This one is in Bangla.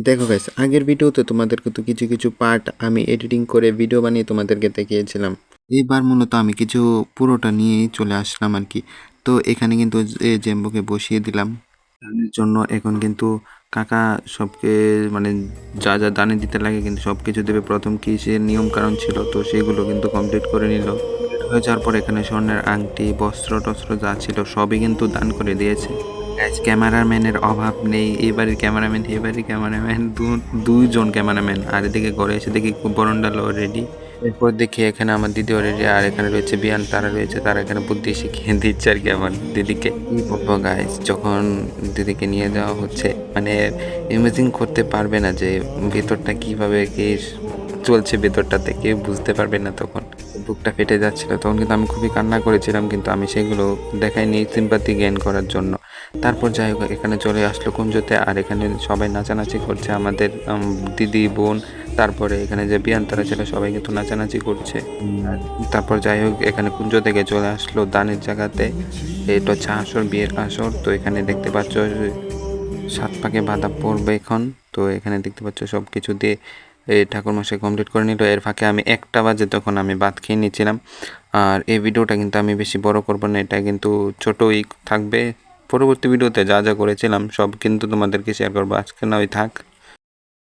দেখো গাইস, আগের ভিডিওতে তোমাদেরকে তো কিছু কিছু পার্ট আমি এডিটিং করে ভিডিও বানিয়ে তোমাদেরকে দেখিয়েছিলাম। এইবার মূলত আমি কিছু পুরোটা নিয়েই চলে আসলাম আর কি। তো এখানে কিন্তু জেম্বোকে বসিয়ে দিলাম দানের জন্য। এখন কিন্তু কাকা সবকে মানে যা যা দানে দিতে লাগে কিন্তু সব কিছু দেবে। প্রথম কি সে নিয়ম কারণ ছিল, তো সেগুলো কিন্তু কমপ্লিট করে নিল। হয়ে যাওয়ার পর এখানে স্বর্ণের আংটি, বস্ত্র টস্ত্র যা ছিল সবই কিন্তু দান করে দিয়েছে। গাইস, ক্যামেরাম্যানের অভাব নেই। এবারের ক্যামেরাম্যান দুইজন ক্যামেরাম্যান। আর এদিকে ঘরে এসে দেখি বরণডাল রেডি। এরপর দেখি এখানে আমার দিদিও রেডি, আর এখানে রয়েছে বিয়ান, তারা রয়েছে, তারা এখানে বুদ্ধি শিখিয়ে দিচ্ছে আর কি আমার দিদিকে। কি বলবো গাইস, যখন দিদিকে নিয়ে যাওয়া হচ্ছে মানে ইমেজিং করতে পারবে না যে ভেতরটা কিভাবে কি চলছে, ভেতরটাতে কেউ বুঝতে পারবে না। তখন বুকটা ফেটে যাচ্ছিল, তখন কিন্তু আমি খুবই কান্না করেছিলাম, কিন্তু আমি সেগুলো দেখাইনি সিম্পাথি গেইন করার জন্য। তারপর যাই হোক এখানে চলে আসলো কুঞ্জতে, আর এখানে সবাই নাচানাচি করছে, আমাদের দিদি বোন, তারপরে এখানে যে বিয়ান তারা ছিল সবাই কিন্তু নাচানাচি করছে। তারপর যাই হোক এখানে কুঞ্জ থেকে চলে আসলো দানের জায়গাতে। এটা হচ্ছে আসর, বিয়ের আসর। তো এখানে দেখতে পাচ্ছ 7 পাকে বাঁধা পড়বে এখন। তো এখানে দেখতে পাচ্ছ সব কিছু দিয়ে এই ঠাকুরমশাই কমপ্লিট করে নিল। এর ফাঁকে আমি 1টা বাজে তখন আমি ভাত খেয়ে নিয়েছিলাম। আর এই ভিডিওটা কিন্তু আমি বেশি বড় করব না, এটা কিন্তু ছোটই থাকবে। পরবর্তী ভিডিওতে যা যা করেছিলাম সব কিন্তু তোমাদেরকে শেয়ার করবো। আজকে না ওই থাক।